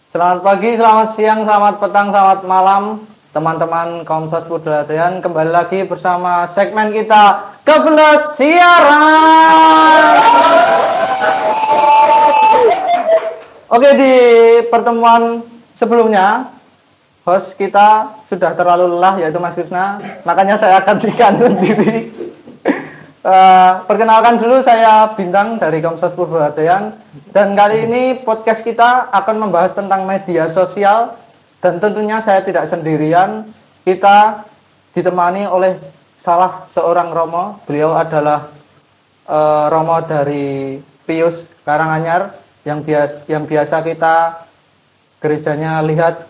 Selamat pagi, selamat siang, selamat petang, selamat malam, teman-teman Komsos Pudradyan. Kembali lagi bersama segmen kita Kebelet Siaran. Oke, di pertemuan sebelumnya host kita sudah terlalu lelah, yaitu Mas Krisna. Makanya saya akan gantikan diri. Perkenalkan dulu, saya Bintang dari Komsos Pudradyan. Dan kali ini podcast kita akan membahas tentang media sosial. Dan tentunya saya tidak sendirian. Kita ditemani oleh salah seorang Romo. Beliau adalah Romo dari Pius Karanganyar, yang biasa kita gerejanya lihat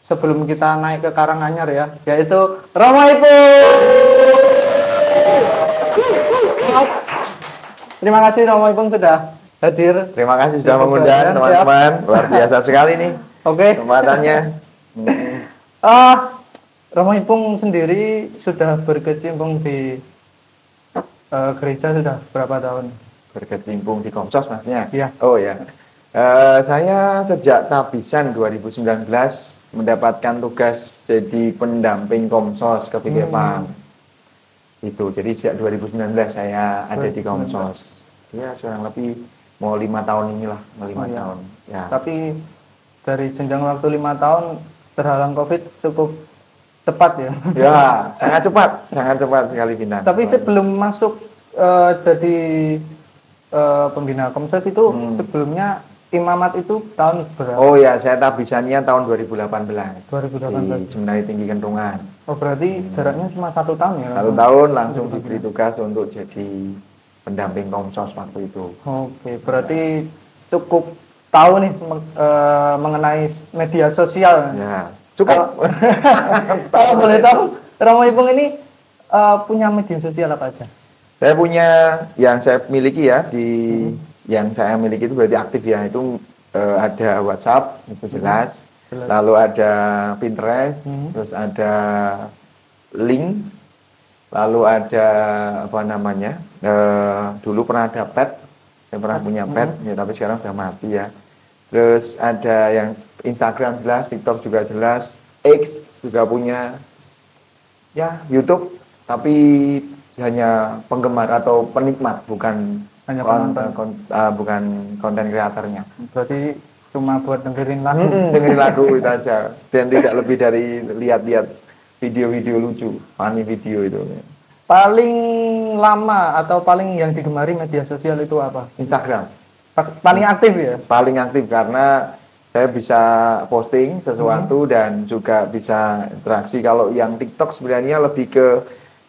sebelum kita naik ke Karanganyar, ya, yaitu Romo Ipung. Terima kasih Romo Ipung sudah hadir. Terima kasih sudah mengundang teman-teman. Luar biasa sekali nih. Oke. Kesempatannya. Romo Ipung sendiri sudah berkecimpung di gereja sudah berapa tahun? Berkecimpung di Komsos maksudnya? Iya. Oh ya. Saya sejak Tabisan 2019 mendapatkan tugas jadi pendamping Komsos ke Pikirpang. Itu. Jadi sejak 2019 saya ada di Komsos. Ya, kurang lebih mau 5 tahun inilah, 5 tahun. Ya. Tapi dari jenjang waktu 5 tahun terhalang COVID cukup cepat, ya? Ya, sangat cepat sekali Bintang. Tapi sebelum masuk jadi pembina Komsos itu sebelumnya imamat itu tahun berapa? Oh ya, saya tabisannya tahun 2018. 2018. Di Seminari Tinggi Kentungan. Oh, berarti jaraknya cuma 1 tahun, ya? 1 tahun langsung diberi tugas untuk jadi pendamping Komsos waktu itu. Oke, berarti cukup tahu nih mengenai media sosial. Ya, cukup. Kalau boleh tahu, Romo Ipung ini punya media sosial apa aja? Saya punya yang saya miliki ya, yang saya miliki itu berarti aktif ya, itu ada WhatsApp, itu jelas. Lalu ada Pinterest, terus ada Link, lalu ada apa namanya, dulu pernah ada Pet, saya pernah punya Pet, ya, tapi sekarang sudah mati ya. Terus ada yang Instagram jelas, TikTok juga jelas, X juga punya, ya YouTube, tapi hanya penggemar atau penikmat, bukan hanya bukan konten kreatornya. Berarti cuma buat dengerin lagu. Dengerin lagu itu aja, dan tidak lebih dari lihat-lihat video-video lucu, funny video itu. Paling lama atau paling yang digemari media sosial itu apa? Instagram. Paling aktif ya? Paling aktif karena saya bisa posting sesuatu dan juga bisa interaksi. Kalau yang TikTok sebenarnya lebih ke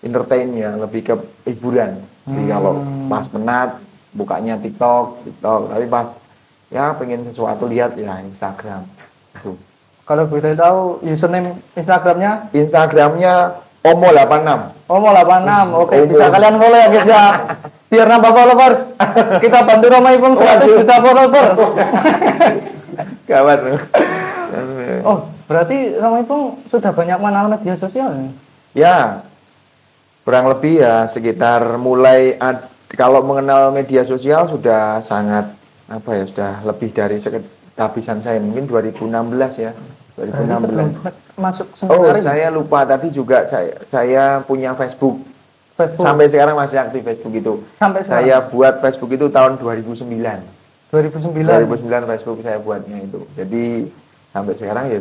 entertain ya, lebih ke hiburan. Jadi kalau pas penat bukanya TikTok, tapi pas ya pengen sesuatu lihat ya Instagram. Itu. Kalau boleh tahu username Instagramnya? Instagramnya Omo86. Omo86. Oke, bisa kalian follow ya guys ya. Biar nambah followers. Kita bantu Romo Ipung 100 juta followers. Gawat. Oh, berarti Romo Ipung sudah banyak mengenal media sosial nih? Ya. Kurang lebih ya sekitar mulai kalau mengenal media sosial sudah sangat sudah lebih dari kehabisan saya, mungkin 2016 ya. 2016. Masuk seminari. Oh, saya lupa tadi juga saya punya Facebook. Sampai sekarang masih aktif Facebook itu. Sampai sekarang. Saya buat Facebook itu tahun 2009. 2009 Facebook saya buatnya itu. Jadi sampai sekarang ya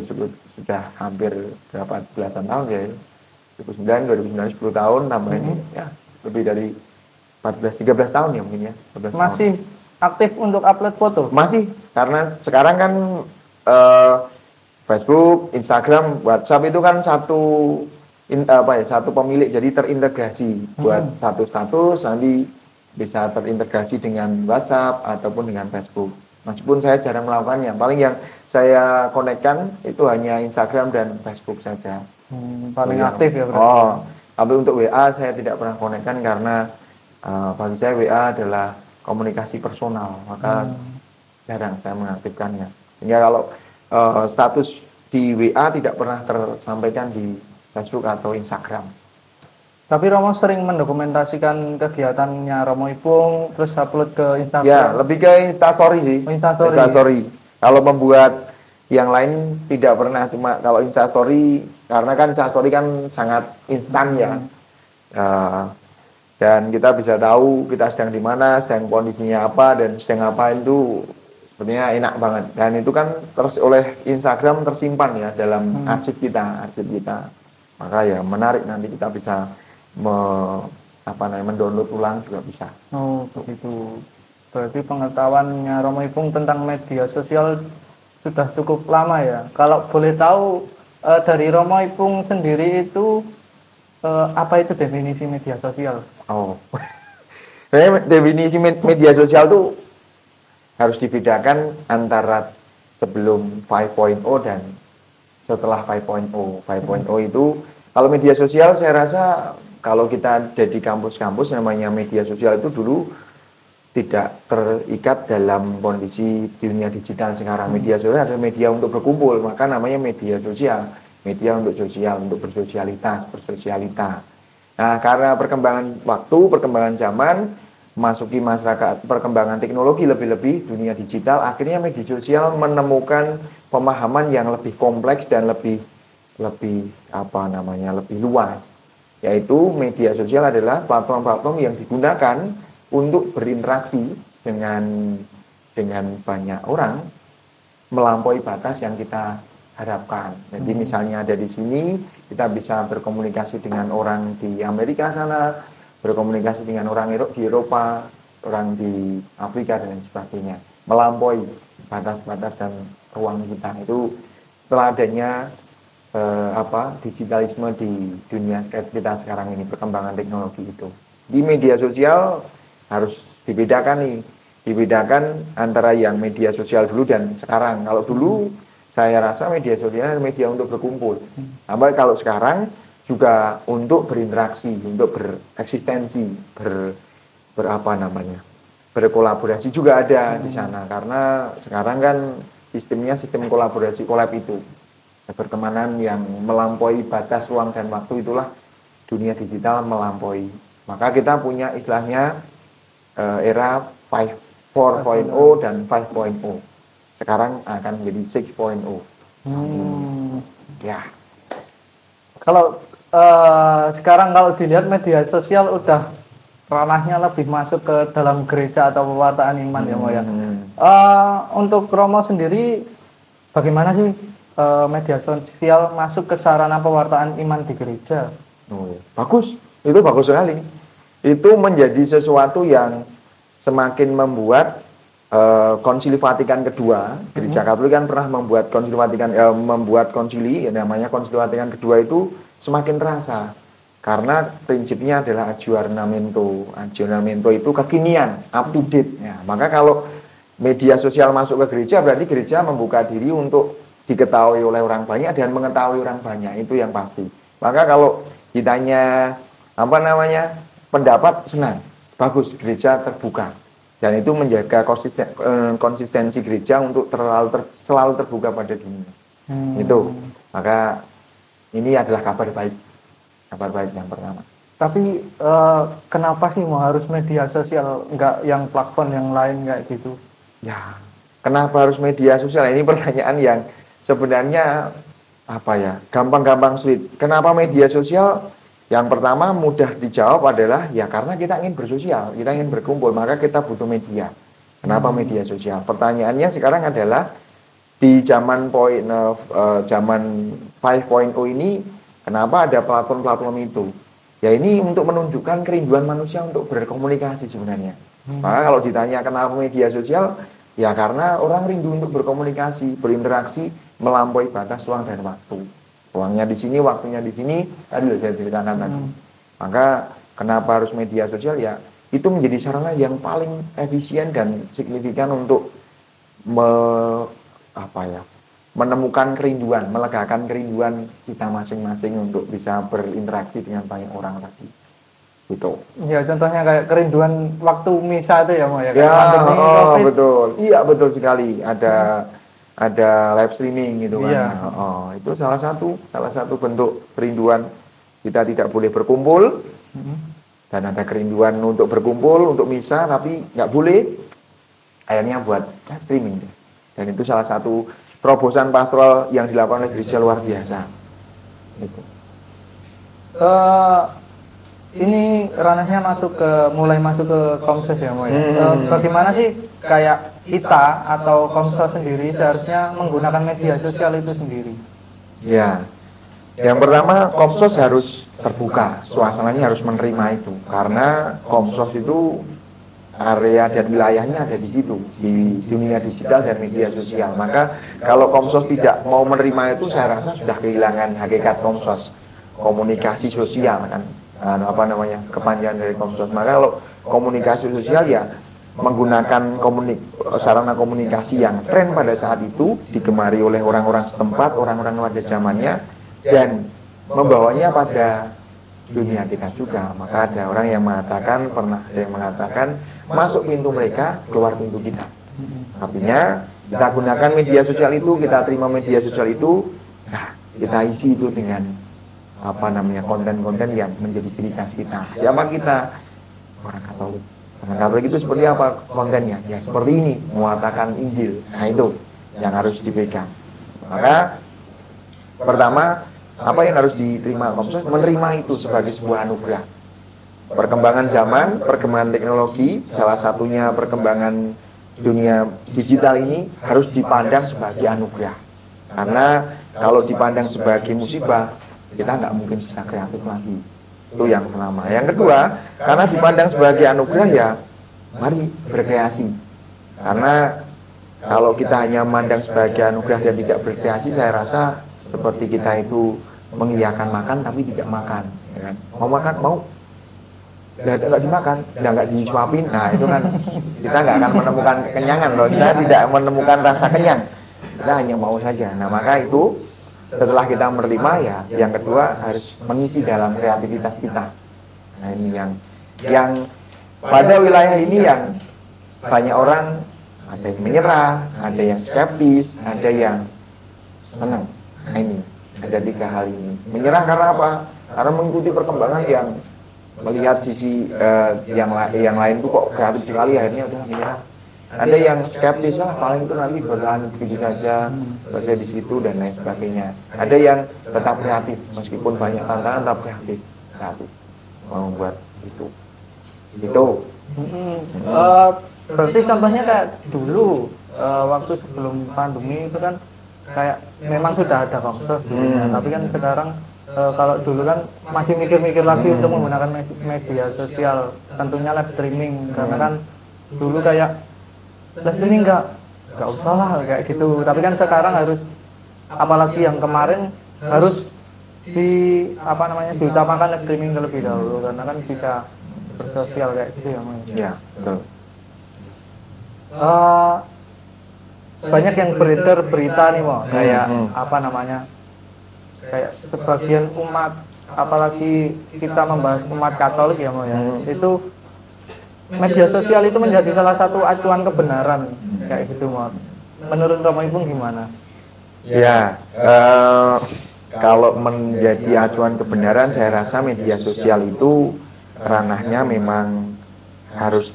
sudah hampir berapa belasan tahun ya. 2009, 10 tahun tambah ini ya lebih dari 13 tahun ya mungkin ya. Masih aktif untuk upload foto? Masih, karena sekarang kan Facebook, Instagram, WhatsApp itu kan satu pemilik, jadi terintegrasi buat satu status nanti bisa terintegrasi dengan WhatsApp ataupun dengan Facebook. Meskipun saya jarang melakukannya, paling yang saya konekkan itu hanya Instagram dan Facebook saja. Paling aktif ya berarti. Oh, tapi untuk WA saya tidak pernah konekkan karena bagi saya WA adalah komunikasi personal, maka jarang saya mengaktifkannya. Sehingga kalau status di WA tidak pernah tersampaikan di Facebook atau Instagram. Tapi Romo sering mendokumentasikan kegiatannya Romo Ipung, terus upload ke Instagram? Ya, lebih ke Instastory sih. Instastory. Kalau membuat Yang lain tidak pernah, cuma kalau Instastory, karena kan Instastory kan sangat instan ya. Dan kita bisa tahu kita sedang di mana, sedang kondisinya apa, dan sedang apa itu sebenarnya enak banget. Dan itu kan oleh Instagram tersimpan ya dalam arsip kita. Maka ya menarik, nanti kita bisa mendownload ulang juga bisa. Oh begitu. Berarti pengetahuannya Romo Ipung tentang media sosial sudah cukup lama ya. Kalau boleh tahu dari Romo Ipung sendiri itu apa itu definisi media sosial? Oh, definisi media sosial itu harus dibedakan antara sebelum 5.0 dan setelah 5.0. 5.0 itu kalau media sosial saya rasa kalau kita ada di kampus-kampus namanya media sosial itu dulu tidak terikat dalam kondisi dunia digital sekarang. Media sosial adalah media untuk berkumpul, maka namanya media sosial. Media untuk sosial, untuk bersosialita. Nah, karena perkembangan waktu, perkembangan zaman, masuki masyarakat, perkembangan teknologi lebih-lebih dunia digital, akhirnya media sosial menemukan pemahaman yang lebih kompleks dan lebih luas. Yaitu media sosial adalah platform-platform yang digunakan untuk berinteraksi dengan banyak orang melampaui batas yang kita harapkan. Jadi misalnya ada di sini, kita bisa berkomunikasi dengan orang di Amerika sana, berkomunikasi dengan orang di Eropa, orang di Afrika dan lain sebagainya, melampaui batas-batas dan ruang kita. Itu setelah adanya digitalisme di dunia kita sekarang ini, perkembangan teknologi itu. Di media sosial harus dibedakan antara yang media sosial dulu dan sekarang. Kalau dulu saya rasa media sosial adalah media untuk berkumpul. Sampai kalau sekarang juga untuk berinteraksi, untuk bereksistensi, berkolaborasi juga ada di sana. Karena sekarang kan sistemnya sistem kolaborasi, collab itu. Pertemanan yang melampaui batas ruang dan waktu, itulah dunia digital melampaui. Maka kita punya istilahnya era 4.0 dan 5.0. Sekarang akan menjadi 6.0. Ya. Kalau sekarang kalau dilihat media sosial udah ranahnya lebih masuk ke dalam gereja atau pewartaan iman ya Mo ya. Untuk Romo sendiri bagaimana sih media sosial masuk ke sarana pewartaan iman di gereja? Bagus, itu bagus sekali. Itu menjadi sesuatu yang semakin membuat Konsili Vatikan kedua, Gereja Katolik kan pernah membuat konsili, namanya Konsili Vatikan kedua itu semakin terasa. Karena prinsipnya adalah aggiornamento. Aggiornamento itu kekinian, up to date. Ya, maka kalau media sosial masuk ke gereja, berarti gereja membuka diri untuk diketahui oleh orang banyak dan mengetahui orang banyak, itu yang pasti. Maka kalau ditanya pendapat, senang, bagus, gereja terbuka. Dan itu menjaga konsistensi gereja untuk selalu terbuka pada dunia. Itu. Maka ini adalah kabar baik yang pertama. Tapi kenapa sih mau harus media sosial, enggak yang platform yang lain kayak gitu? Ya, kenapa harus media sosial? Ini pertanyaan yang sebenarnya gampang-gampang sulit. Kenapa media sosial? Yang pertama mudah dijawab adalah ya karena kita ingin bersosial, kita ingin berkumpul, maka kita butuh media. Kenapa media sosial? Pertanyaannya sekarang adalah di zaman 5.0 ini, kenapa ada platform-platform itu? Ya ini untuk menunjukkan kerinduan manusia untuk berkomunikasi sebenarnya. Maka kalau ditanya kenapa media sosial, ya karena orang rindu untuk berkomunikasi, berinteraksi, melampaui batas ruang dan waktu. Ruangnya di sini, waktunya di sini, tadi saya ceritakan tadi. Maka kenapa harus media sosial? Ya itu menjadi sarana yang paling efisien dan signifikan untuk menemukan kerinduan, melegakan kerinduan kita masing-masing untuk bisa berinteraksi dengan banyak orang tadi. Gitu. Ya contohnya kayak kerinduan waktu misa itu ya Mo ya. Betul. Iya betul sekali. Ada live streaming gitu kan. Iya. Itu salah satu bentuk kerinduan. Kita tidak boleh berkumpul dan ada kerinduan untuk berkumpul untuk misa tapi nggak boleh. Akhirnya buat live streaming. Dan itu salah satu terobosan pastoral yang dilakukan oleh gereja luar biasa. Gitu. Ini ranahnya mulai masuk ke Komsos ya, Mo ya. Bagaimana sih kayak kita atau Komsos sendiri seharusnya menggunakan media sosial itu sendiri? Ya, yang pertama Komsos harus terbuka, suasananya harus menerima itu, karena Komsos itu area dan wilayahnya ada di situ, di dunia digital dan media sosial. Maka kalau Komsos tidak mau menerima itu, saya rasa sudah kehilangan hakikat Komsos, komunikasi sosial kan. Kepanjangan dari Komsos. Maka kalau komunikasi sosial ya menggunakan sarana komunikasi yang tren pada saat itu, digemari oleh orang-orang setempat, orang-orang pada zamannya, dan membawanya pada dunia kita juga. Maka ada orang yang mengatakan, pernah ada yang mengatakan, masuk pintu mereka, keluar pintu kita. Artinya kita gunakan media sosial itu, kita terima media sosial itu, nah kita isi itu dengan konten-konten yang menjadi ciri khas kita. Siapa kita? Orang Katolik. Orang Katolik itu seperti apa kontennya? Ya seperti ini, mengatakan Injil. Nah itu yang harus dipegang. Maka pertama, apa yang harus diterima Komsos? Menerima itu sebagai sebuah anugerah. Perkembangan zaman, perkembangan teknologi, salah satunya perkembangan dunia digital ini harus dipandang sebagai anugerah. Karena kalau dipandang sebagai musibah, kita nggak mungkin bisa kreatif lagi. Itu yang pertama. Yang kedua, karena dipandang sebagai anugerah ya, mari berkreasi. Karena kalau kita hanya memandang sebagai anugerah dan tidak berkreasi, saya rasa seperti kita itu mengiyakan makan tapi tidak makan. Ya kan? Mau makan, mau nggak dimakan, nggak disuapin. Nah itu kan kita nggak akan menemukan kekenyangan loh. Kita tidak menemukan rasa kenyang. Kita hanya mau saja. Nah maka itu setelah kita menerima ya, yang kedua harus mengisi dalam kreativitas kita. Nah ini yang pada wilayah ini yang banyak orang, ada yang menyerah, ada yang skeptis, ada yang senang. Nah ini ada 3 hal ini. Menyerah karena apa? Karena mengikuti perkembangan yang melihat sisi yang lain itu kok kreatif sekali, akhirnya udah menyerah. Ada yang skeptis lah, paling itu nanti bertahan begitu saja, selesai di situ dan lain sebagainya. Ada yang tetap kreatif, meskipun banyak tantangan tetap kreatif, mau buat itu. Berarti contohnya kayak dulu waktu sebelum pandemi itu kan kayak memang sudah ada Komsos, tapi kan sekarang kalau dulu kan masih mikir-mikir lagi untuk menggunakan media sosial, tentunya live streaming, karena kan dulu kayak live streaming nggak usah lah kayak gitu. Tapi kan sekarang harus, apalagi yang kemarin harus diutamakan live streaming terlebih dahulu, karena kan bisa bersosial kayak gitu ya, Mas. Ya, betul. Banyak yang beredar berita nih, Mo, kayak kayak sebagian umat, apalagi kita membahas umat Katolik ya, Mo ya, itu media sosial itu menjadi salah satu acuan kebenaran kayak gitu, Mo. Menurut Romo Ipung gimana? Ya, kalau menjadi acuan kebenaran, saya rasa media sosial itu ranahnya memang harus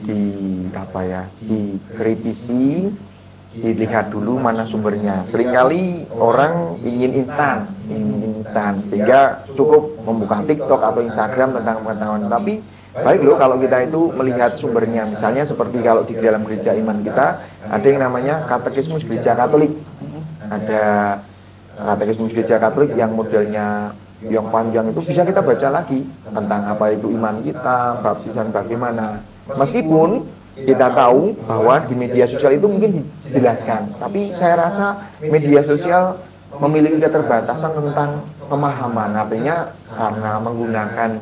dikritisi, dilihat dulu mana sumbernya. Seringkali orang ingin instan, sehingga cukup membuka TikTok atau Instagram tentang pengetahuan. Tapi baik loh kalau kita itu melihat sumbernya. Misalnya seperti kalau di dalam gereja iman kita ada yang namanya Katekismus Gereja Katolik. Ada Katekismus Gereja Katolik yang modelnya yang panjang, itu bisa kita baca lagi tentang apa itu iman kita, baptisan bagaimana. Meskipun kita tahu bahwa di media sosial itu mungkin dijelaskan, tapi saya rasa media sosial memiliki keterbatasan tentang pemahaman. Artinya karena menggunakan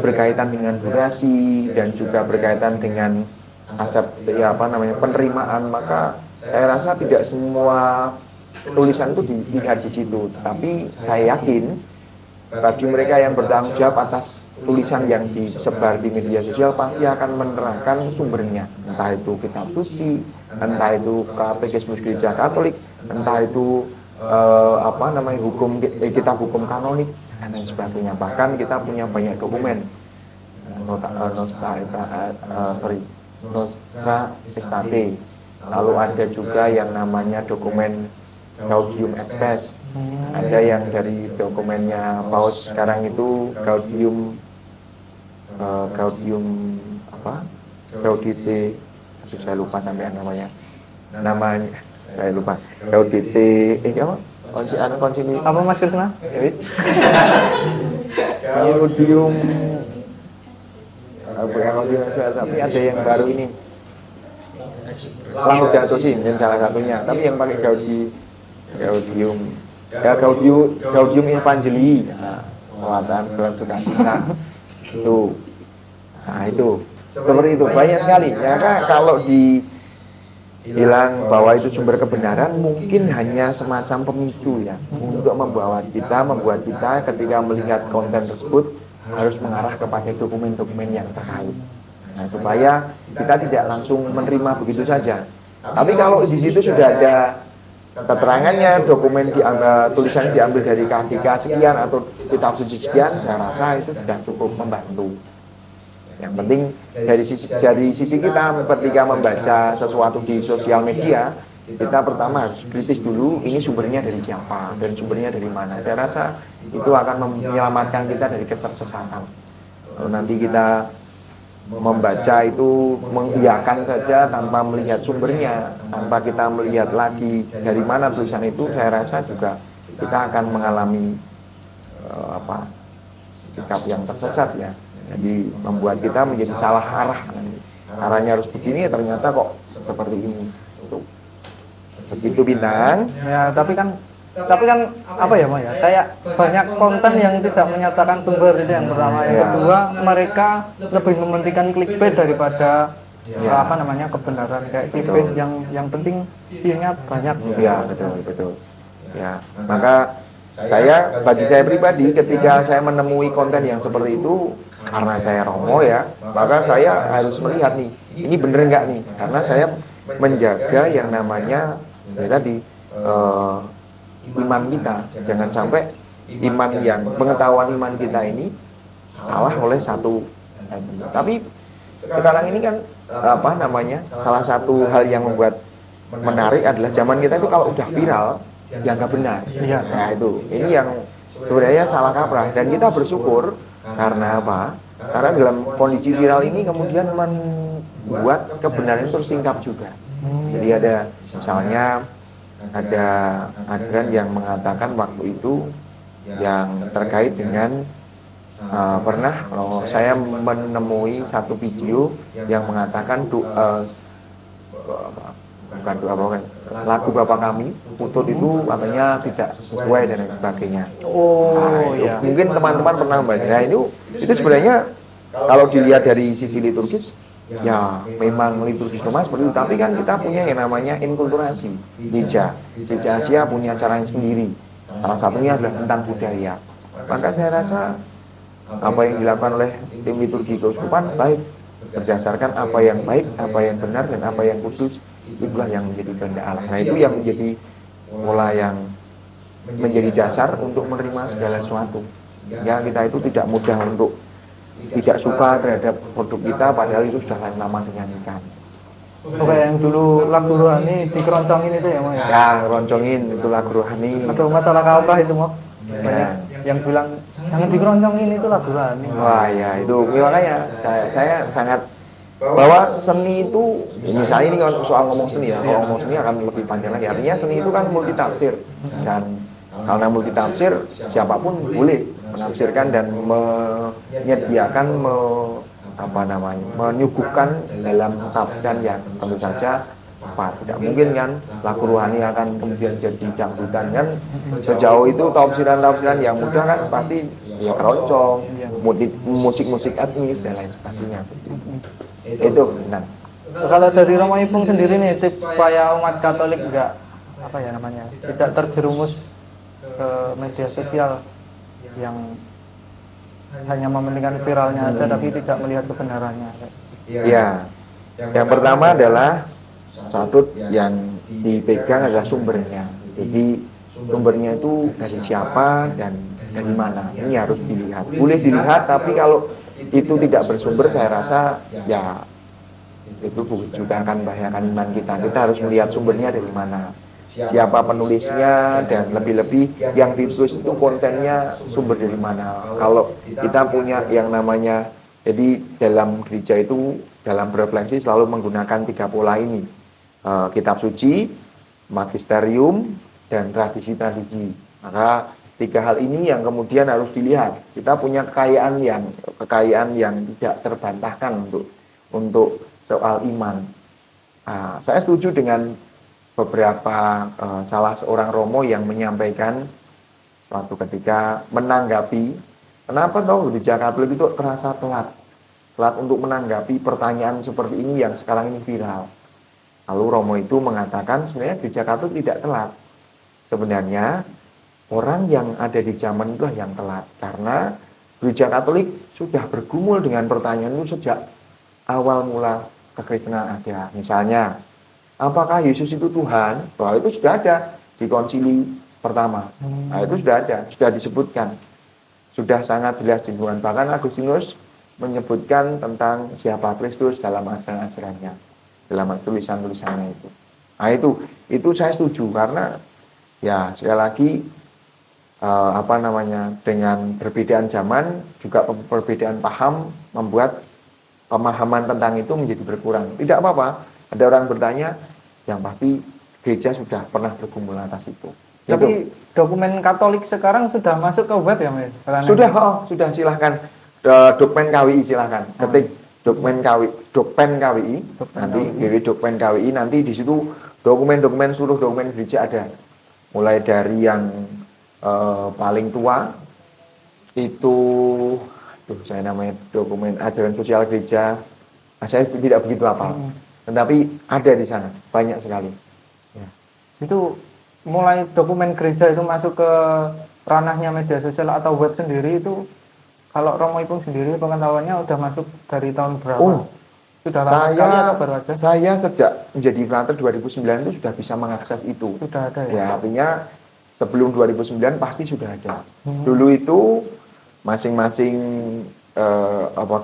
berkaitan dengan durasi dan juga berkaitan dengan aspek penerimaan, maka saya rasa tidak semua tulisan itu dilihat di situ. Tapi saya yakin bagi mereka yang bertanggung jawab atas tulisan yang disebar di media sosial pasti akan menerangkan sumbernya, entah itu kitab suci, entah itu Katekismus Gereja Katolik, entah itu kitab hukum kanonik dan lain sebagainya. Bahkan kita punya banyak dokumen Nostra Aetate, lalu ada juga yang namanya dokumen Gaudium Expes. Ada yang dari dokumennya Paus sekarang itu Gaudium apa? Gaudite, saya lupa sampai namanya. Saya lupa. Gaudite apa? Konsili Apa Mas Krisna? Gaudium bukan Gaudium Expes, tapi ada yang baru ini. Laudato Si mungkin salah satunya, tapi yang pakai Gaudium Evangelii, Kekuatan Keluarga Kita itu. Nah itu seperti itu banyak sekali ya kan. Kalau dibilang bahwa itu sumber kebenaran, mungkin hanya semacam pemicu ya untuk membuat kita ketika melihat konten tersebut harus mengarah kepada dokumen-dokumen yang terkait. Nah, supaya kita tidak langsung menerima begitu saja. Tapi kalau di situ sudah ada keterangannya, dokumen tulisan diambil dari K3 sekian atau kitab suci sekian, saya rasa itu sudah cukup membantu. Yang penting dari sisi kita ketika membaca sesuatu di sosial media, kita pertama harus kritis dulu, ini sumbernya dari siapa dan sumbernya dari mana. Saya rasa itu akan menyelamatkan kita dari ketersesatan. Kalau nanti kita membaca itu mengiyakan saja tanpa melihat sumbernya, tanpa kita melihat lagi dari mana tulisan itu, saya rasa juga kita akan mengalami sikap yang tersesat ya. Jadi membuat kita menjadi salah arah. Arahnya harus begini, ternyata kok seperti ini. Begitu Bintang. Ya, tapi kan apa ya Mas ya, kayak banyak konten yang tidak menyatakan sumber, itu yang pertama. Yang kedua, mereka lebih mementingkan clickbait daripada kebenaran. Kayak clickbait yang penting view-nya banyak. Ya, betul. Ya, maka bagi saya pribadi ketika saya menemui konten yang seperti itu, karena saya romo ya, maka saya harus melihat nih, ini bener nggak nih, karena saya menjaga yang namanya iman kita. Jangan sampai pengetahuan iman kita ini kalah oleh satu. Tapi sekarang ini kan salah satu hal yang membuat menarik adalah zaman kita itu kalau udah viral dianggap benar. Iya. Nah itu, ini yang sebenarnya salah kaprah, dan kita bersyukur karena apa? Karena dalam kondisi viral ini kemudian membuat kebenaran itu tersingkap juga. Jadi misalnya ada ajaran yang mengatakan waktu itu yang terkait dengan saya menemui satu video yang mengatakan lagu Bapa Kami Putut itu katanya tidak sesuai dan lain sebagainya. Iya. Mungkin teman-teman pernah membaca. Nah, itu sebenarnya kalau dilihat dari sisi liturgis, ya memang liturgis Roma seperti itu. Tapi kan kita punya yang namanya inkulturasi. Gereja Asia punya caranya sendiri. Salah satunya adalah tentang budaya. Maka saya rasa apa yang dilakukan oleh tim liturgi keuskupan baik, berdasarkan apa yang baik, apa yang benar, dan apa yang kudus, itulah yang menjadi kehendak Allah. Nah itu yang menjadi pola yang menjadi dasar untuk menerima segala sesuatu. Ya kita itu tidak mudah untuk tidak suka terhadap produk kita, padahal itu sudah lama dinyanyikan. Kayak yang dulu lagu rohani dikeroncongin itu ya Mas? Ya, keroncongin itu lagu rohani. Ada masalah kaukah itu Mas? Banyak yang bilang jangan dikeroncongin, itu lagu rohani. Wah ya itu makanya saya sangat bahwa seni itu, misalnya ini soal ngomong seni ya, kalau ngomong seni akan lebih panjang lagi. Artinya seni itu kan multitafsir, dan karena multitafsir siapapun boleh menafsirkan dan menyediakan menyuguhkan dalam tafsiran yang tentu saja tepat. Tidak mungkin kan lagu rohani akan kemudian jadi dangdutan kan. Sejauh itu tafsiran yang mudah kan pasti ya keroncong, musik etnis dan lain sebagainya. Itu benar. Kalau dari Romo Ipung sendiri nih, tips supaya umat Katolik tidak terjerumus ke media sosial yang hanya mementingkan viralnya aja tapi tidak melihat kebenarannya. Ya, yang pertama adalah satu yang dipegang adalah sumbernya. Jadi sumbernya itu dari siapa dan dari mana, ini harus dilihat. Boleh dilihat, tapi kalau itu tidak bersumber, saya rasa ya itu juga akan membahayakan iman kita. Kita harus melihat sumbernya dari mana. siapa penulisnya, dan lebih-lebih yang ditulis itu kontennya sumber dari mana. Kalau kita punya yang namanya, jadi dalam gereja itu dalam berefleksi selalu menggunakan 3 pola ini, kitab suci, magisterium, dan tradisi-tradisi. Maka 3 hal ini yang kemudian harus dilihat. Kita punya kekayaan yang tidak terbantahkan untuk soal iman. Saya setuju dengan beberapa salah seorang romo yang menyampaikan suatu ketika menanggapi kenapa gereja Katolik itu terasa telat untuk menanggapi pertanyaan seperti ini yang sekarang ini viral. Lalu romo itu mengatakan sebenarnya gereja Katolik tidak telat. Sebenarnya orang yang ada di zaman itulah yang telat, karena gereja Katolik sudah bergumul dengan pertanyaan itu sejak awal mula kekristenan ada. Misalnya, apakah Yesus itu Tuhan? Bahwa itu sudah ada di konsili pertama. Nah, itu sudah ada, sudah disebutkan. Sudah sangat jelas di Tuhan. Bahkan Agustinus menyebutkan tentang siapa Kristus dalam ajaran-ajarannya, dalam tulisan-tulisannya itu. Nah, itu saya setuju, karena ya sekali lagi dengan perbedaan zaman juga perbedaan paham membuat pemahaman tentang itu menjadi berkurang. Tidak apa-apa, ada orang bertanya, yang pasti gereja sudah pernah bergumul atas itu. Tapi dokumen Katolik sekarang sudah masuk ke web ya, Mas? Sudah, silahkan. Dokumen KWI silahkan. Ketik dokumen KWI, nanti Dokmen KWI, nanti di situ dokumen-dokumen seluruh dokumen gereja ada. Mulai dari yang paling tua itu saya namanya dokumen ajaran sosial gereja. Saya tidak begitu hafal, tetapi ada di sana banyak sekali. Ya. Itu mulai dokumen gereja itu masuk ke ranahnya media sosial atau web sendiri itu, kalau Romo Ipung sendiri pengetahuannya udah masuk dari tahun berapa? Sudah lama sekali atau baru aja? Saya sejak menjadi frater 2009 itu sudah bisa mengakses itu. Sudah ada ya? Ya, artinya sebelum 2009 pasti sudah ada. Dulu itu masing-masing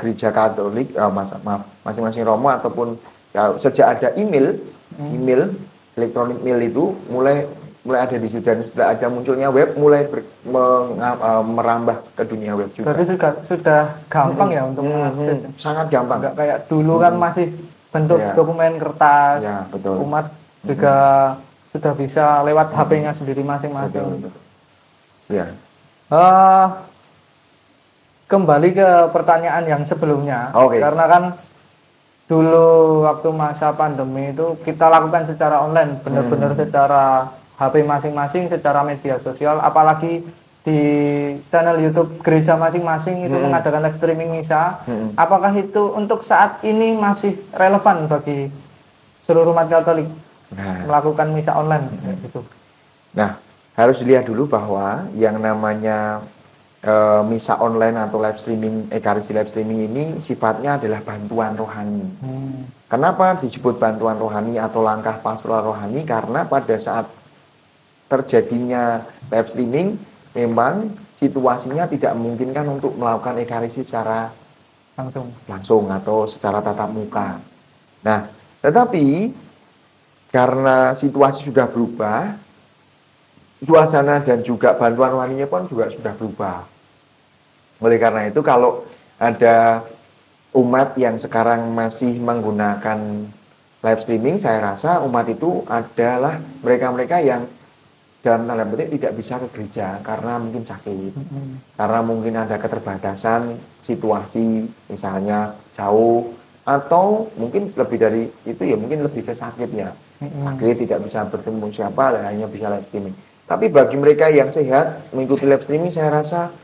gereja Katolik, masing-masing Romo ataupun ya, sejak ada email elektronik mail itu mulai ada di situ, dan sudah ada munculnya web, mulai merambah ke dunia web juga. Berarti sudah gampang ya untuk mengakses. Sangat gampang. Enggak kayak dulu kan masih bentuk dokumen kertas. Ya, betul. Umat juga sudah bisa lewat HP-nya sendiri masing-masing. Betul. Ya. Kembali ke pertanyaan yang sebelumnya, karena kan dulu waktu masa pandemi itu kita lakukan secara online, benar-benar secara HP masing-masing, secara media sosial, apalagi di channel YouTube gereja masing-masing itu mengadakan live streaming misa. Apakah itu untuk saat ini masih relevan bagi seluruh umat Katolik melakukan misa online? Gitu. Nah, harus dilihat dulu bahwa yang namanya misa online atau live streaming, ekaristi live streaming ini sifatnya adalah bantuan rohani. Kenapa disebut bantuan rohani atau langkah pastoral rohani? Karena pada saat terjadinya live streaming memang situasinya tidak memungkinkan untuk melakukan ekaristi secara langsung atau secara tatap muka. Nah, tetapi karena situasi sudah berubah, suasana dan juga bantuan rohaninya pun juga sudah berubah. Oleh karena itu, kalau ada umat yang sekarang masih menggunakan live streaming, saya rasa umat itu adalah mereka-mereka yang dalam tanda petik tidak bisa ke gereja karena mungkin sakit, karena mungkin ada keterbatasan situasi, misalnya jauh, atau mungkin lebih dari itu ya, mungkin lebih ke sakitnya, sakit tidak bisa bertemu siapa, hanya bisa live streaming. Tapi bagi mereka yang sehat mengikuti live streaming, saya rasa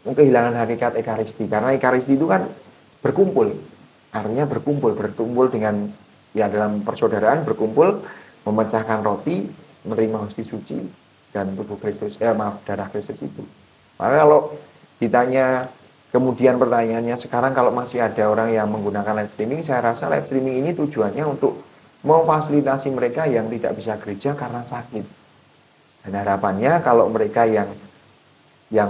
kehilangan hakikat ekaristi, karena ekaristi itu kan berkumpul, artinya berkumpul dengan ya dalam persaudaraan, berkumpul memecahkan roti, menerima hostia suci dan tubuh Kristus, darah Kristus itu. Maka kalau ditanya kemudian pertanyaannya sekarang, kalau masih ada orang yang menggunakan live streaming, saya rasa live streaming ini tujuannya untuk memfasilitasi mereka yang tidak bisa gereja karena sakit. Dan harapannya kalau mereka yang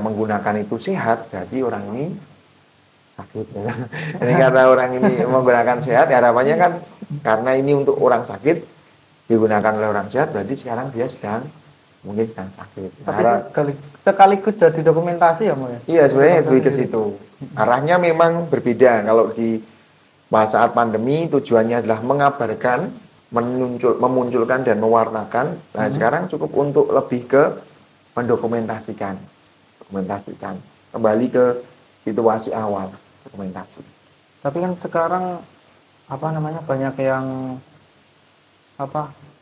menggunakan itu sehat, jadi orang ini sakit. Ini karena orang ini menggunakan sehat, harapannya kan karena ini untuk orang sakit, digunakan oleh orang sehat, berarti sekarang dia mungkin sedang sakit. Tapi sekaligus jadi dokumentasi ya, Mo ya? Iya, sebenarnya lebih ke situ. Arahnya memang berbeda. Kalau di saat pandemi tujuannya adalah mengabarkan, memunculkan dan mewarnakan. Nah, sekarang cukup untuk lebih ke mendokumentasikan. Kembali ke situasi awal, dokumentasi. Tapi kan sekarang banyak yang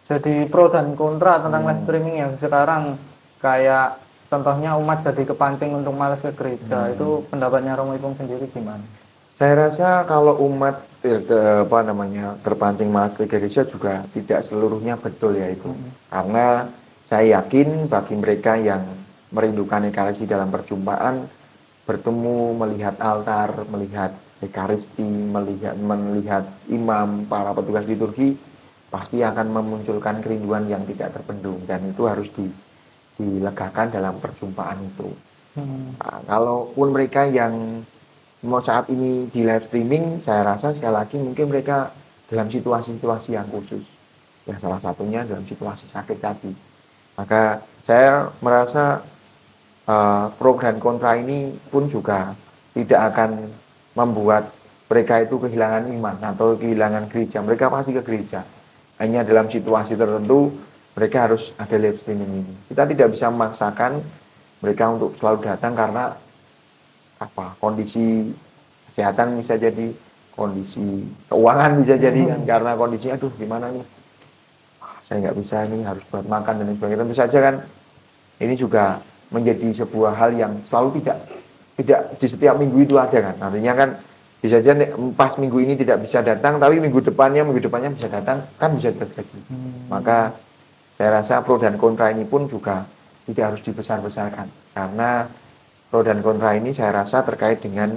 jadi pro dan kontra tentang live streaming yang sekarang, kayak contohnya umat jadi kepancing untuk malas ke gereja. Itu pendapatnya Romo Ipung sendiri gimana? Saya rasa kalau umat terpancing malas ke gereja juga tidak seluruhnya betul ya itu. Karena saya yakin bagi mereka yang merindukan ekaristi dalam perjumpaan, bertemu, melihat altar, melihat ekaristi, melihat imam, para petugas liturgi, pasti akan memunculkan kerinduan yang tidak terbendung, dan itu harus dilegakan dalam perjumpaan itu. Nah, kalaupun mereka yang mau saat ini di live streaming, saya rasa sekali lagi mungkin mereka dalam situasi-situasi yang khusus, ya salah satunya dalam situasi sakit tadi. Maka saya merasa pro dan kontra ini pun juga tidak akan membuat mereka itu kehilangan iman atau kehilangan gereja. Mereka pasti ke gereja. Hanya dalam situasi tertentu mereka harus ada live streaming ini. Kita tidak bisa memaksakan mereka untuk selalu datang karena kondisi kesehatan bisa jadi, kondisi keuangan bisa jadi kan, karena kondisinya gimana nih, saya nggak bisa nih, harus buat makan dan sebagainya. Tentu saja kan ini juga menjadi sebuah hal yang selalu tidak di setiap minggu itu ada kan. Artinya kan bisa saja pas minggu ini tidak bisa datang, tapi minggu depannya bisa datang, kan bisa terjadi. Maka saya rasa pro dan kontra ini pun juga tidak harus dibesar-besarkan, karena pro dan kontra ini saya rasa terkait dengan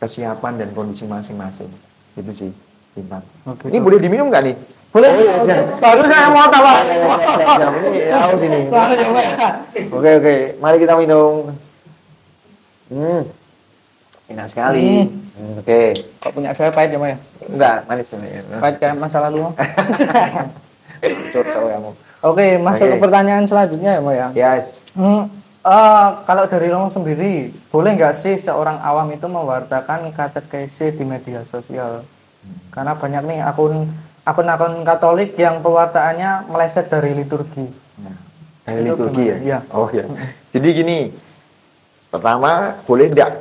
kesiapan dan kondisi masing-masing. Itu sih, Bintang. Ini boleh diminum nggak nih? Boleh. Baru saya mau tahu. Ini haus ini. Oke, mari kita minum. Enak sekali. Oke. Kok punya saya pahit ya, Mo ya? Enggak, manis ya. Pahit kayak masa lalu, Mo. Kamu. Oke, masuk ke pertanyaan selanjutnya ya, Mo ya. Yes. Kalau dari Romo sendiri, boleh nggak sih seorang awam itu mewartakan katekese di media sosial? Karena banyak nih akun-akun Katolik yang pewartaannya meleset dari liturgi. Dari liturgi ya? Iya. Oh ya. Jadi gini, pertama boleh enggak?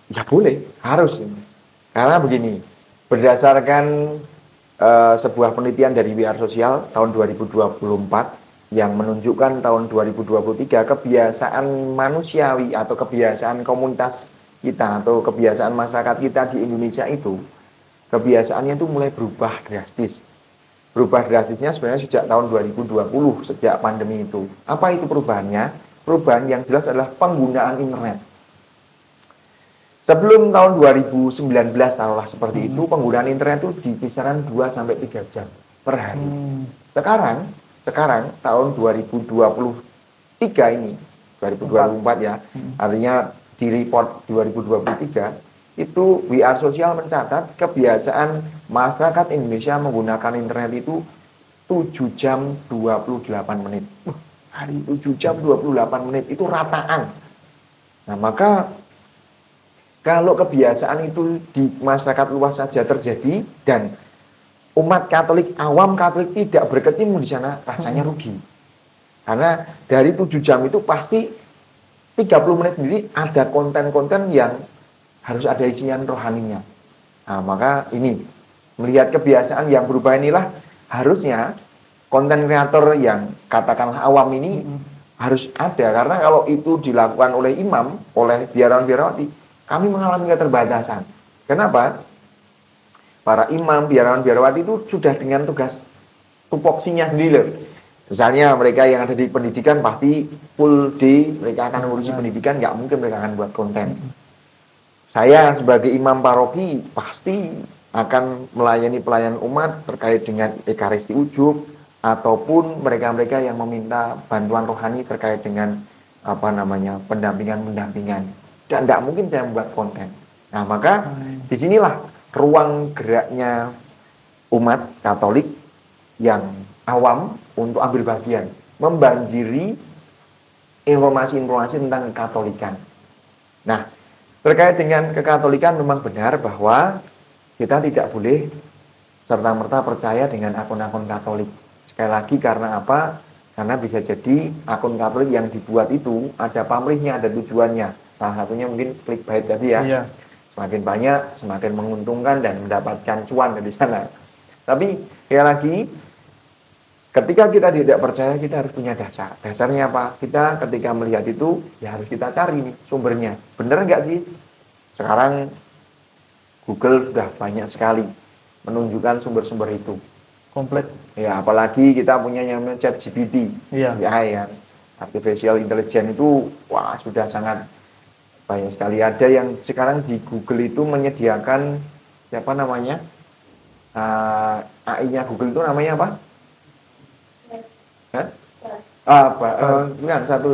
Ya boleh, harus. Karena begini, berdasarkan sebuah penelitian dari WR Sosial tahun 2024 yang menunjukkan tahun 2023 kebiasaan manusiawi atau kebiasaan komunitas kita atau kebiasaan masyarakat kita di Indonesia itu, kebiasaannya itu mulai berubah drastis. Berubah drastisnya sebenarnya sejak tahun 2020, sejak pandemi itu. Apa itu perubahannya? Perubahan yang jelas adalah penggunaan internet. Sebelum tahun 2019 taruhlah seperti itu, penggunaan internet itu di kisaran 2-3 jam per hari. Sekarang tahun 2023 ini, 2024 ya, artinya di report 2023, itu WR Sosial mencatat kebiasaan masyarakat Indonesia menggunakan internet itu 7 jam 28 menit. Hari 7 jam 28 menit itu rataan. Nah, maka kalau kebiasaan itu di masyarakat luas saja terjadi dan umat Katolik, awam Katolik tidak berkecimpung di sana, rasanya rugi. Karena dari 7 jam itu pasti 30 menit sendiri ada konten-konten yang harus ada isian rohaninya. Nah, maka ini, melihat kebiasaan yang berubah inilah harusnya konten kreator yang katakanlah awam ini harus ada. Karena kalau itu dilakukan oleh imam, oleh biarawan-biarawati, kami mengalami keterbatasan. Kenapa? Para imam, biarawan-biarawati itu sudah dengan tugas tupoksinya sendiri. Misalnya mereka yang ada di pendidikan pasti full day, mereka akan ngurusi pendidikan, nggak mungkin mereka akan buat konten. Saya sebagai imam paroki pasti akan melayani pelayanan umat terkait dengan ekaristi ujub, ataupun mereka-mereka yang meminta bantuan rohani terkait dengan pendampingan. Dan tidak mungkin saya membuat konten. Nah, maka disinilah ruang geraknya umat Katolik yang awam untuk ambil bagian, membanjiri informasi-informasi tentang kekatolikan. Nah, terkait dengan kekatolikan memang benar bahwa kita tidak boleh serta-merta percaya dengan akun-akun Katolik. Sekali lagi karena apa? Karena bisa jadi akun Katolik yang dibuat itu ada pamrihnya, ada tujuannya. Salah satunya mungkin clickbait tadi ya. Iya. Semakin banyak, semakin menguntungkan dan mendapatkan cuan dari sana. Tapi sekali lagi, ketika kita tidak percaya, kita harus punya dasar. Dasarnya apa? Kita ketika melihat itu, ya harus kita cari nih sumbernya. Bener nggak sih? Sekarang Google sudah banyak sekali menunjukkan sumber-sumber itu. Komplit. Ya, apalagi kita punya yang namanya ChatGPT. Iya. Ya, artificial intelligence itu, wah sudah sangat banyak sekali. Ada yang sekarang di Google itu menyediakan, siapa namanya? AI-nya Google itu namanya apa? Hah? Bukan satu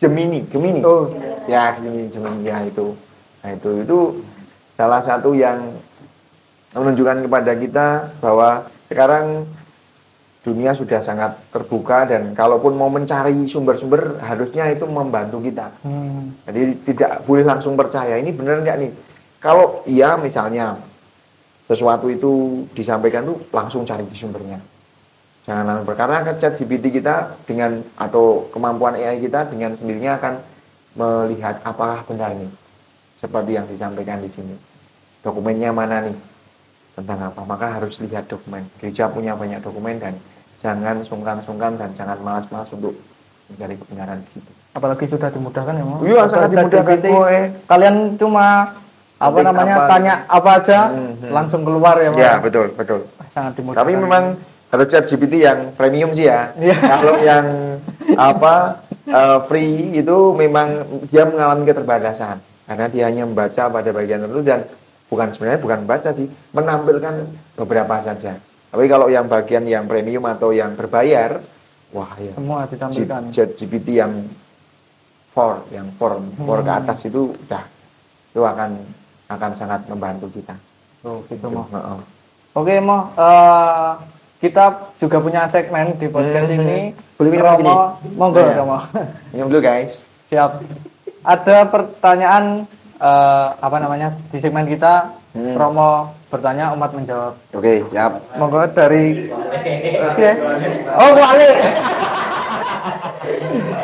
Gemini. Oh. Ya, Gemini ya itu. Nah, itu salah satu yang menunjukkan kepada kita bahwa sekarang dunia sudah sangat terbuka dan kalaupun mau mencari sumber-sumber harusnya itu membantu kita. Jadi tidak boleh langsung percaya ini benar nggak nih. Kalau iya misalnya sesuatu itu disampaikan tuh langsung cari di sumbernya. Jangan langsung karena ChatGPT kita dengan atau kemampuan AI kita dengan sendirinya akan melihat apakah benar nih seperti yang disampaikan di sini. Dokumennya mana nih? Tentang apa, maka harus lihat dokumen. Gereja punya banyak dokumen dan jangan sungkan-sungkan dan jangan malas-malas untuk mencari kebenaran di situ. Apalagi sudah dimudahkan ya, Mas. Iya, sangat dimudahkan. Kalian cuma tanya apa aja langsung keluar ya, Mas. Ya, betul. Sangat dimudahkan. Tapi memang harus ChatGPT yang premium sih ya. Kalau yang free itu memang dia mengalami keterbatasan karena dia hanya membaca pada bagian tertentu dan sebenarnya bukan membaca sih, menampilkan beberapa saja. Tapi kalau yang bagian yang premium atau yang berbayar, wah ya. Semua ditampilkan. ChatGPT yang 4 ke atas itu akan sangat membantu kita. Oh, gitu Mo. Oke Mo, kita juga punya segmen di podcast ini. Boleh minum lagi nih? Monggo Mo. Minum dulu guys. Siap. Ada pertanyaan di segmen kita Romo bertanya, umat menjawab. Oke, siap. Monggo dari Oh, balik.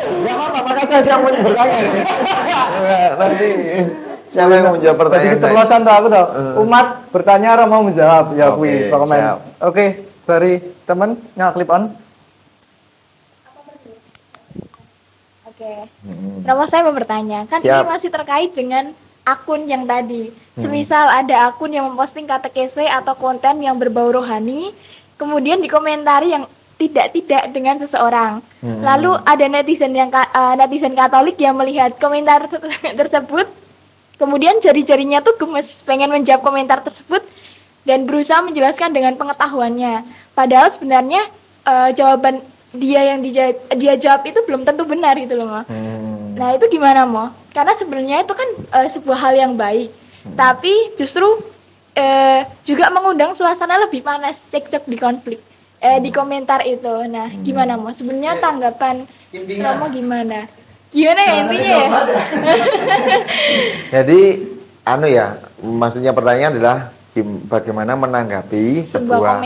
Enggak apa-apa, maka saya yang bertanya. Nanti siapa yang menjawab pertanyaan? Jadi keceplosan tuh aku tuh. Umat bertanya, Romo menjawab. Ya kuwi komen. Oke, dari teman nyala clip on. Oke. Romo saya mau bertanya, kan ini masih terkait dengan akun yang tadi. Semisal ada akun yang memposting katekese atau konten yang berbau rohani, kemudian dikomentari yang tidak dengan seseorang. Lalu ada netizen Katolik yang melihat komentar tersebut, kemudian jari-jarinya tuh gemes pengen menjawab komentar tersebut dan berusaha menjelaskan dengan pengetahuannya. Padahal sebenarnya jawaban dia yang dia jawab itu belum tentu benar gitu loh, Mo. Nah, itu gimana, Mo? Karena sebenarnya itu kan sebuah hal yang baik. Tapi justru juga mengundang suasana lebih panas, cekcok di konflik di komentar itu. Nah, gimana, Mo? Sebenarnya tanggapan Romo gimana? Gimana ya intinya ya? Jadi maksudnya pertanyaan adalah bagaimana menanggapi sebuah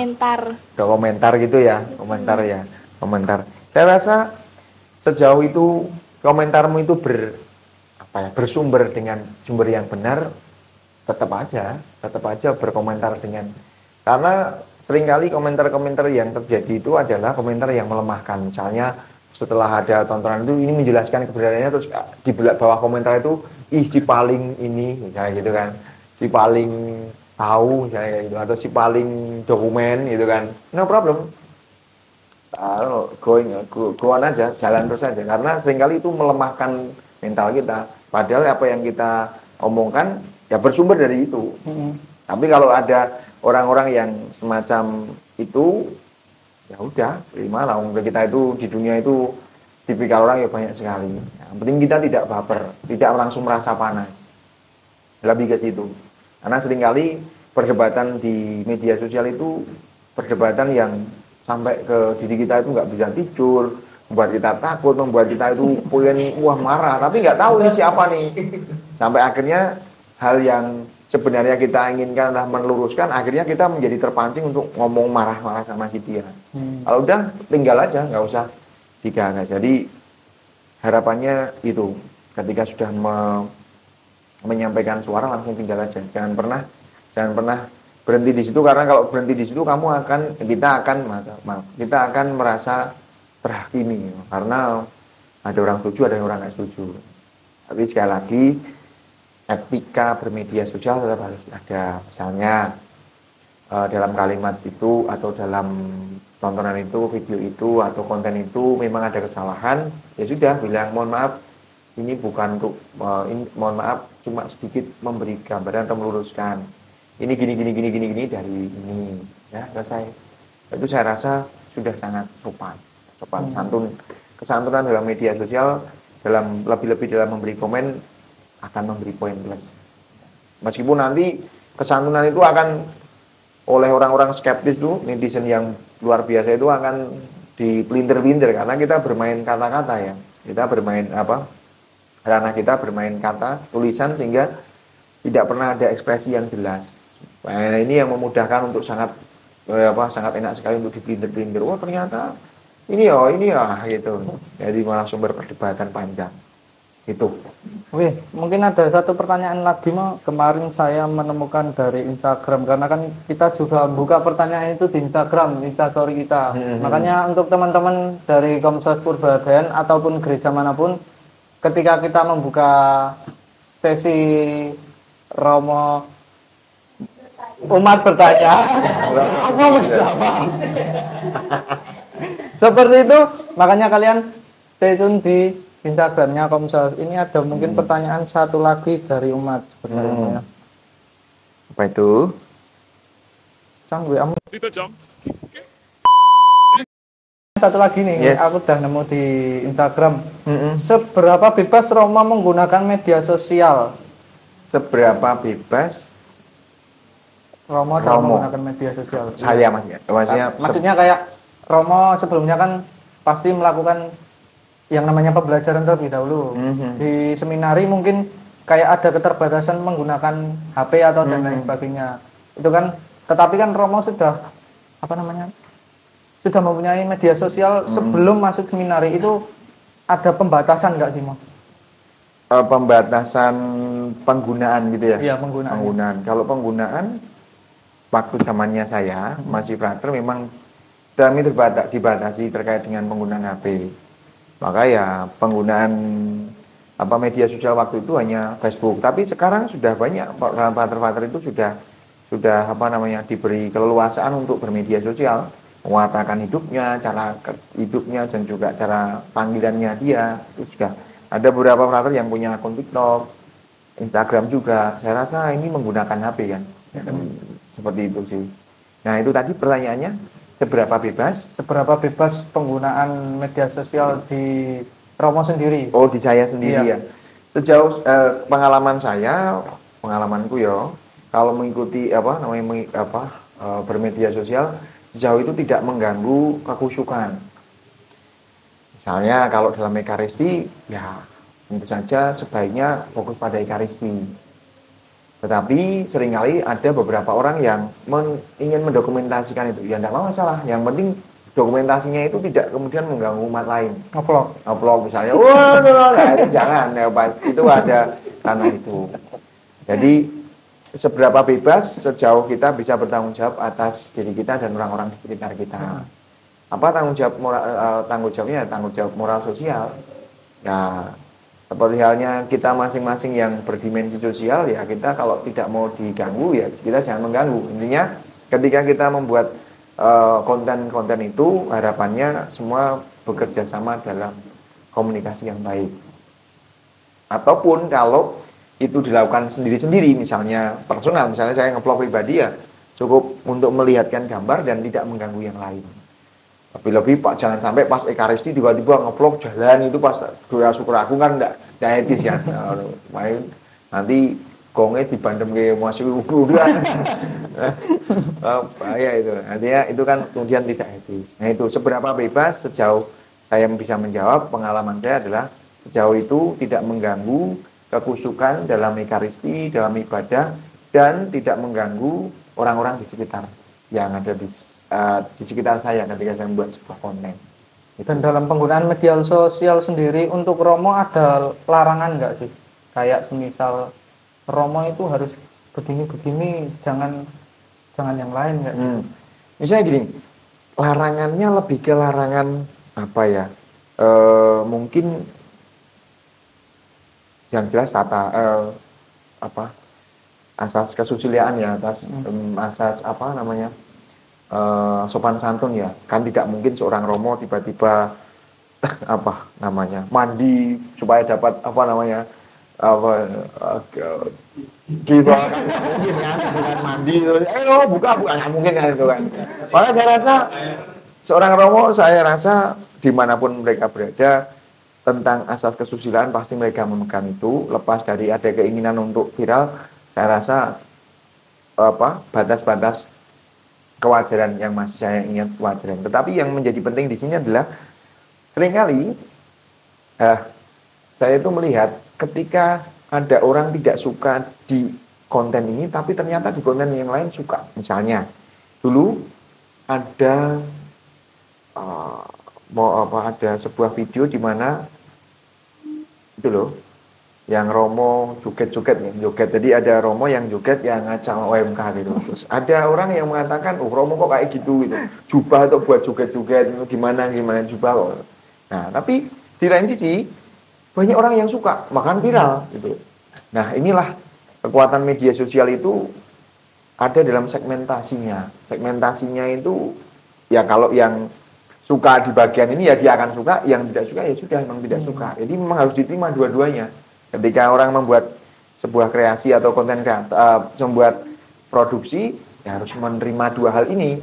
komentar gitu ya, komentar. Saya rasa sejauh itu komentarmu itu bersumber dengan sumber yang benar, tetap aja berkomentar dengan, karena seringkali komentar-komentar yang terjadi itu adalah komentar yang melemahkan. Misalnya setelah ada tontonan itu ini menjelaskan kebenarannya, terus di bawah komentar itu si paling ini misalnya gitu kan, si paling tahu misalnya gitu, atau si paling dokumen gitu kan. No problem, go on aja, jalan terus aja, karena seringkali itu melemahkan mental kita, padahal apa yang kita omongkan ya bersumber dari itu. Tapi kalau ada orang-orang yang semacam itu, ya udah, terimalah. Kita itu di dunia itu tipikal orang ya banyak sekali. Yang penting kita tidak baper, tidak langsung merasa panas. Lebih ke situ. Karena seringkali perdebatan di media sosial itu perdebatan yang sampai ke diri kita itu nggak bisa tidur, membuat kita takut, membuat kita itu pengen wah marah, tapi nggak tahu ini siapa nih. Sampai akhirnya hal yang sebenarnya kita inginkan adalah meluruskan, akhirnya kita menjadi terpancing untuk ngomong marah-marah sama si dia. Kalau udah tinggal aja, nggak usah digagas. Jadi harapannya itu, ketika sudah menyampaikan suara langsung tinggal aja. Jangan pernah berhenti di situ, karena kalau berhenti di situ kita akan merasa terhakimi, karena ada orang setuju, ada orang nggak setuju. Tapi sekali lagi etika bermedia sosial tetap harus ada. Misalnya dalam kalimat itu atau dalam tontonan itu, video itu atau konten itu memang ada kesalahan, ya sudah bilang mohon maaf, ini bukan untuk mohon maaf, cuma sedikit memberi gambaran atau meluruskan. Ini gini dari ini, ya selesai. Itu saya rasa sudah sangat sopan santun. Kesantunan dalam media sosial, dalam lebih-lebih dalam memberi komen akan memberi poin plus. Meskipun nanti kesantunan itu akan oleh orang-orang skeptis tuh, netizen yang luar biasa itu akan dipelintir-pelintir karena kita bermain kata-kata ya. Kita bermain karena kita bermain kata, tulisan, sehingga tidak pernah ada ekspresi yang jelas. Nah, ini yang memudahkan untuk sangat enak sekali untuk dipelintir-pelintir. Wah, ternyata ini ya gitu. Jadi malah sumber perdebatan panjang. Itu. Oke, mungkin ada satu pertanyaan lagi kemarin saya menemukan dari Instagram, karena kan kita juga buka pertanyaan itu di Instagram, Instastory kita. Makanya untuk teman-teman dari Komsos Purbadayan ataupun gereja manapun, ketika kita membuka sesi Romo umat bertanya, apa menjawab. Seperti itu, makanya kalian stay tune di Instagramnya Komsos. Ini ada mungkin pertanyaan satu lagi dari umat sebenarnya. Apa itu? Satu lagi nih, yes. Aku udah nemu di Instagram. Seberapa bebas Roma menggunakan media sosial? Seberapa bebas Romo dalam menggunakan media sosial? Saya maksudnya kayak Romo sebelumnya kan pasti melakukan yang namanya pembelajaran terlebih dahulu. Di seminari mungkin kayak ada keterbatasan menggunakan HP atau dan lain sebagainya. Itu kan, tetapi kan Romo sudah sudah mempunyai media sosial sebelum masuk seminari. Itu ada pembatasan nggak sih, Mo? Pembatasan penggunaan gitu ya? Iya, penggunaan. Kalau penggunaan waktu zamannya saya masih frater, memang kami dibatasi terkait dengan penggunaan HP. Maka ya penggunaan media sosial waktu itu hanya Facebook. Tapi sekarang sudah banyak dalam frater-frater itu sudah diberi keleluasaan untuk bermedia sosial, mengatakan hidupnya, cara hidupnya, dan juga cara panggilannya dia. Itu sudah ada beberapa frater yang punya akun TikTok, Instagram juga. Saya rasa ini menggunakan HP kan. Seperti itu sih. Nah, itu tadi pertanyaannya, seberapa bebas penggunaan media sosial di Romo sendiri? Oh, di saya sendiri ya. Sejauh pengalamanku ya, kalau mengikuti bermedia sosial, sejauh itu tidak mengganggu kekhusyukan. Misalnya kalau dalam Ekaristi, ya tentu saja sebaiknya fokus pada Ekaristi. Tetapi seringkali ada beberapa orang yang ingin mendokumentasikan itu. Ya tidak masalah. Yang penting dokumentasinya itu tidak kemudian mengganggu umat lain. Upload misalnya. Itu jangan. Ya, itu ada karena itu. Jadi seberapa bebas sejauh kita bisa bertanggung jawab atas diri kita dan orang-orang di sekitar kita. Apa tanggung jawabnya? Tanggung jawab moral sosial. Ya, seperti halnya kita masing-masing yang berdimensi sosial, ya kita kalau tidak mau diganggu, ya kita jangan mengganggu. Intinya ketika kita membuat konten-konten itu, harapannya semua bekerja sama dalam komunikasi yang baik. Ataupun kalau itu dilakukan sendiri-sendiri, misalnya personal, misalnya saya nge-vlog pribadi, ya cukup untuk melihatkan gambar dan tidak mengganggu yang lain. Tapi lebih Pak, jangan sampai pas Ekaristi tiba-tiba nge-vlog jalan itu pas doa syukur aku kan enggak etis ya. Main nanti gongnya dibandem kayak masih udah. Bahaya itu. Artinya itu kan kemudian tidak etis. etis. Nah itu seberapa bebas sejauh saya bisa menjawab, pengalaman saya adalah sejauh itu tidak mengganggu kekusukan dalam ekaristi, dalam ibadah, dan tidak mengganggu orang-orang di sekitar yang ada di sekitar saya ketika saya membuat sebuah konten. Dan dalam penggunaan media sosial sendiri untuk Romo ada larangan nggak sih? Kayak semisal Romo itu harus begini-begini, jangan yang lain nggak? Misalnya gini, larangannya lebih ke larangan apa ya? Mungkin yang jelas asas kesusilaan ya, asas apa namanya? Sopan santun ya. Kan tidak mungkin seorang Romo tiba-tiba apa namanya? Mandi supaya dapat apa namanya? Gitu kan mungkin ya, dengan mandi buka nggak mungkin kan itu kan. Makanya saya rasa seorang Romo, saya rasa dimanapun mereka berada, tentang asas kesusilaan pasti mereka memegang itu. Lepas dari ada keinginan untuk viral, saya rasa batas-batas kewajaran yang masih saya ingat kewajaran. Tetapi yang menjadi penting di sini adalah seringkali saya itu melihat ketika ada orang tidak suka di konten ini, tapi ternyata di konten yang lain suka. Misalnya, dulu ada ada sebuah video di mana itu loh, yang Romo joget-joget. Jadi ada Romo yang joget yang ngajak OMK gitu. Terus ada orang yang mengatakan, Romo kok kayak gitu gitu. Jubah atau buat joget-joget gimana jubah kok. Nah, tapi di lain sisi banyak orang yang suka, makan viral gitu. Nah, inilah kekuatan media sosial itu ada dalam segmentasinya. Segmentasinya itu ya kalau yang suka di bagian ini ya dia akan suka, yang tidak suka ya sudah memang tidak suka. Jadi memang harus diterima dua-duanya. Ketika orang membuat sebuah kreasi atau konten membuat produksi, ya harus menerima dua hal ini.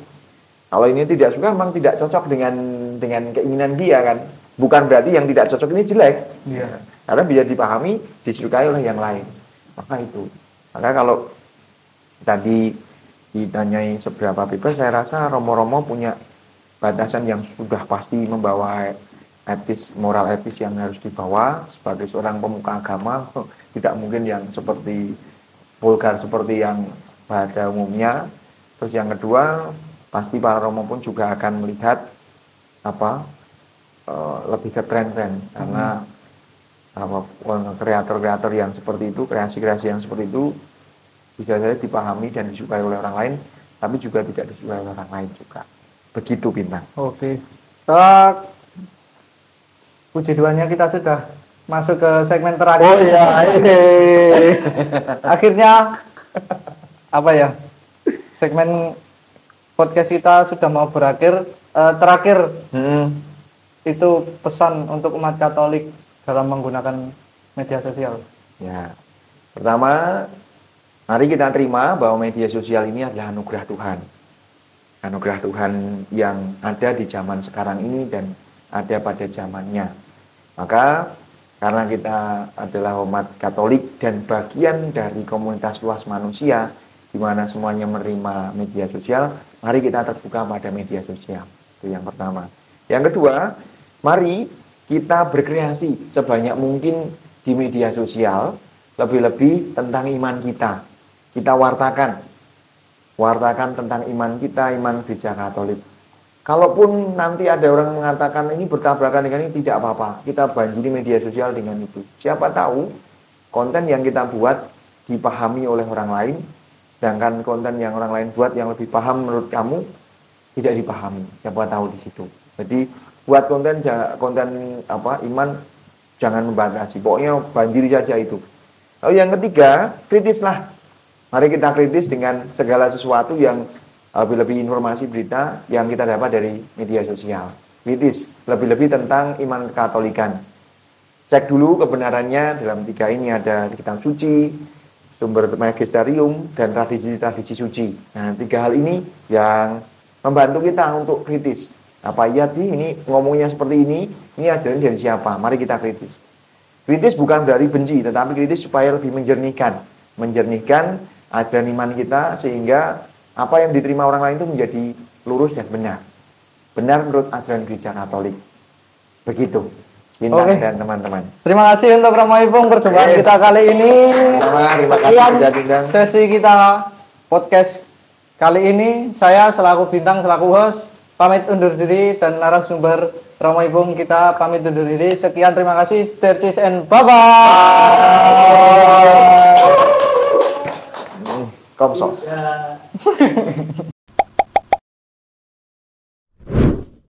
Kalau ini tidak suka memang tidak cocok dengan keinginan dia kan. Bukan berarti yang tidak cocok ini jelek. Yeah. Karena bisa dipahami, disukai oleh yang lain. Maka itu. Maka kalau tadi ditanyai seberapa bebas, saya rasa Romo-Romo punya batasan yang sudah pasti membawa moral etis yang harus dibawa sebagai seorang pemuka agama. Tidak mungkin yang seperti vulgar seperti yang pada umumnya. Terus yang kedua, pasti para Romo pun juga akan melihat lebih ke tren-tren, karena kreator-kreator yang seperti itu, kreasi-kreasi yang seperti itu bisa saja dipahami dan disukai oleh orang lain, tapi juga tidak disukai oleh orang lain juga. Begitu Bintang. Oke. Puji Tuhannya kita sudah masuk ke segmen terakhir. Oh iya. Akhirnya segmen podcast kita sudah mau berakhir. Terakhir itu pesan untuk umat Katolik dalam menggunakan media sosial. Ya. Pertama, mari kita terima bahwa media sosial ini adalah anugerah Tuhan. Anugerah Tuhan yang ada di zaman sekarang ini dan ada pada zamannya. Maka karena kita adalah umat Katolik dan bagian dari komunitas luas manusia di mana semuanya menerima media sosial, mari kita terbuka pada media sosial. Itu yang pertama. Yang kedua, mari kita berkreasi sebanyak mungkin di media sosial, lebih-lebih tentang iman kita. Kita wartakan tentang iman kita, iman gereja Katolik. Kalaupun nanti ada orang mengatakan ini bertabrakan dengan ini, tidak apa-apa. Kita banjiri media sosial dengan itu. Siapa tahu konten yang kita buat dipahami oleh orang lain, sedangkan konten yang orang lain buat yang lebih paham menurut kamu tidak dipahami. Siapa tahu di situ. Jadi buat konten iman jangan membatasi. Pokoknya banjiri saja itu. Lalu yang ketiga, kritislah. Mari kita kritis dengan segala sesuatu yang lebih-lebih informasi berita yang kita dapat dari media sosial. Kritis, lebih-lebih tentang iman Katolikan. Cek dulu kebenarannya, dalam 3 ini ada kitab suci, sumber magisterium, dan tradisi-tradisi suci. Nah, 3 hal ini yang membantu kita untuk kritis. Apa iya sih ini ngomongnya seperti ini ajaran dari siapa? Mari kita kritis. Kritis bukan dari benci, tetapi kritis supaya lebih menjernihkan ajaran iman kita, sehingga apa yang diterima orang lain itu menjadi lurus dan benar. benar menurut ajaran gereja Katolik. Begitu. Bintang dan teman-teman. Terima kasih untuk Romo Ipung perjumpaan kita kali ini. Terima kasih sudah diundang. Sesi kita podcast kali ini saya selaku Bintang selaku host pamit undur diri dan narasumber Romo Ipung kita pamit undur diri. Sekian, terima kasih. Stay cheese and bye bye. Komsos.